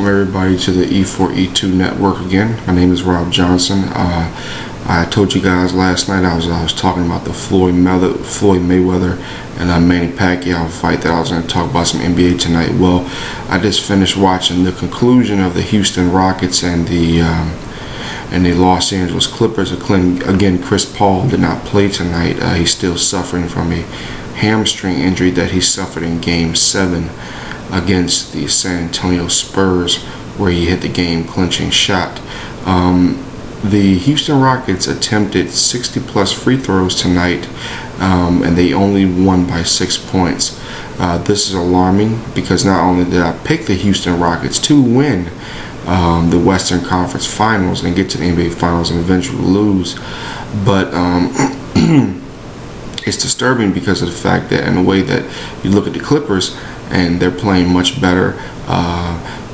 welcome everybody to the E4E2 network again. My name is Rob Johnson. I told you guys last night I was talking about the Floyd Mayweather and Manny Pacquiao fight, that I was going to talk about some NBA tonight. Well, I just finished watching the conclusion of the Houston Rockets and the Los Angeles Clippers. Again, Chris Paul did not play tonight. He's still suffering from a hamstring injury that he suffered in Game 7 against the San Antonio Spurs, where he hit the game-clinching shot. The Houston Rockets attempted 60-plus free throws tonight, and they only won by 6 points. This is alarming because not only did I pick the Houston Rockets to win the Western Conference Finals and get to the NBA Finals and eventually lose, but it's disturbing because of the fact that in a way that you look at the Clippers and they're playing much better.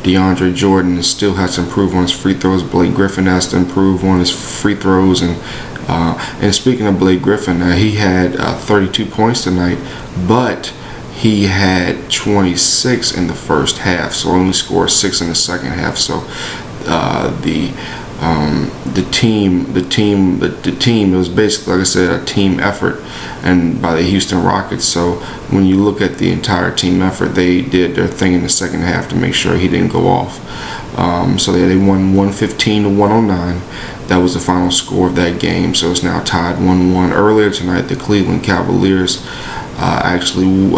DeAndre Jordan still has to improve on his free throws. Blake Griffin has to improve on his free throws. And speaking of Blake Griffin, he had 32 points tonight, but he had 26 in the first half, so only scored 6 in the second half. So the team, it was basically, like I said, a team effort, and by the Houston Rockets. So when you look at the entire team effort, they did their thing in the second half to make sure he didn't go off. So they won 115-109. That was the final score of that game. So it's now tied 1-1. Earlier tonight, the Cleveland Cavaliers actually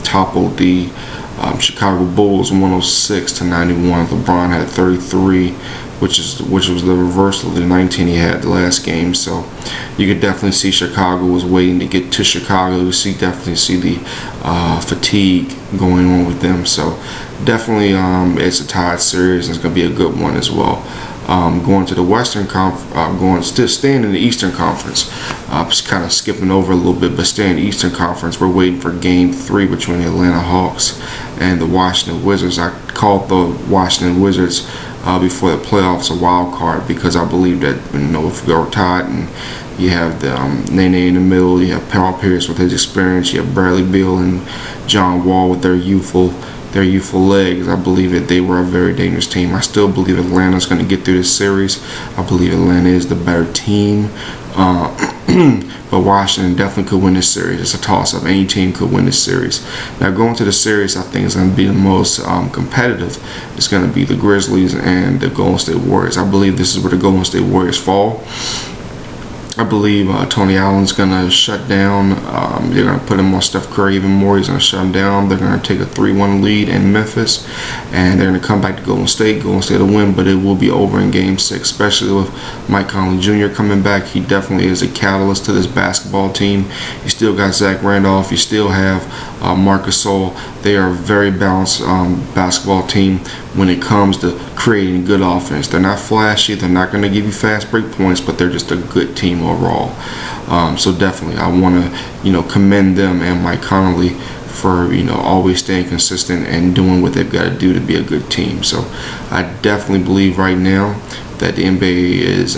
toppled the Chicago Bulls 106-91. LeBron had 33, which was the reversal of the 19 he had the last game. So you could definitely see Chicago was waiting to get to Chicago. You definitely see the fatigue going on with them. So definitely it's a tied series, and it's going to be a good one as well. Going to the Western Conference, staying in the Eastern Conference, just kind of skipping over a little bit, but staying in the Eastern Conference, we're waiting for Game 3 between the Atlanta Hawks and the Washington Wizards. I called the Washington Wizards before the playoffs a wild card because I believe that, if we are tied and you have the Nene in the middle, you have Paul Pierce with his experience, you have Bradley Beal and John Wall with their youthful legs, I believe that they were a very dangerous team. I still believe Atlanta's going to get through this series. I believe Atlanta is the better team. But Washington definitely could win this series. It's a toss-up. Any team could win this series. Now, going to the series, I think is going to be the most competitive. It's going to be the Grizzlies and the Golden State Warriors. I believe this is where the Golden State Warriors fall. I believe Tony Allen's going to shut down. They're going to put him on Steph Curry even more. He's going to shut him down. They're going to take a 3-1 lead in Memphis, and they're going to come back to Golden State. Golden State will win, but it will be over in Game 6, especially with Mike Conley Jr. coming back. He definitely is a catalyst to this basketball team. You still got Zach Randolph. You still have Marc Gasol. They are a very balanced basketball team when it comes to creating good offense. They're not flashy. They're not going to give you fast break points, but they're just a good team overall. So definitely, I want to commend them and Mike Conley for always staying consistent and doing what they've got to do to be a good team. So I definitely believe right now that the NBA is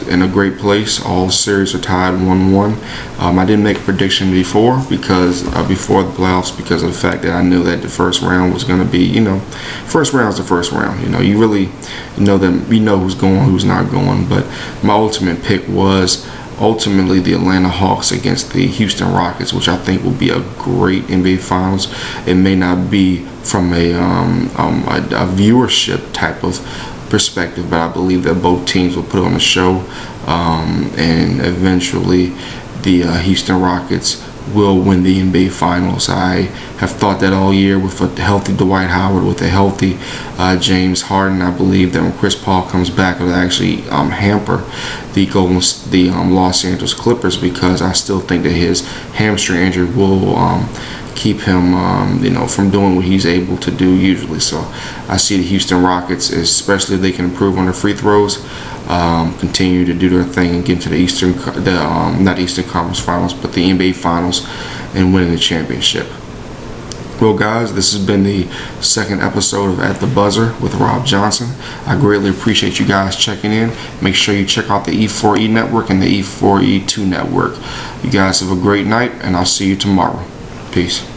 in a great place. All the series are tied 1-1. I didn't make a prediction before the playoffs because of the fact that I knew that the first round was going to be, first round is the first round. You really know them. You know who's going, who's not going. But my ultimate pick was ultimately the Atlanta Hawks against the Houston Rockets, which I think will be a great NBA Finals. It may not be from a viewership type of perspective, but I believe that both teams will put on a show, and eventually the Houston Rockets will win the NBA Finals. I have thought that all year with a healthy Dwight Howard, with a healthy James Harden. I believe that when Chris Paul comes back, it'll actually hamper the Los Angeles Clippers, because I still think that his hamstring injury will keep him from doing what he's able to do usually. So I see the Houston Rockets, especially if they can improve on their free throws, continue to do their thing and get into the not Eastern Conference Finals, but the NBA Finals, and winning the championship. Well, guys, this has been the second episode of At the Buzzer with Rob Johnson. I greatly appreciate you guys checking in. Make sure you check out the E4E network and the E4E2 network. You guys have a great night, and I'll see you tomorrow. Peace.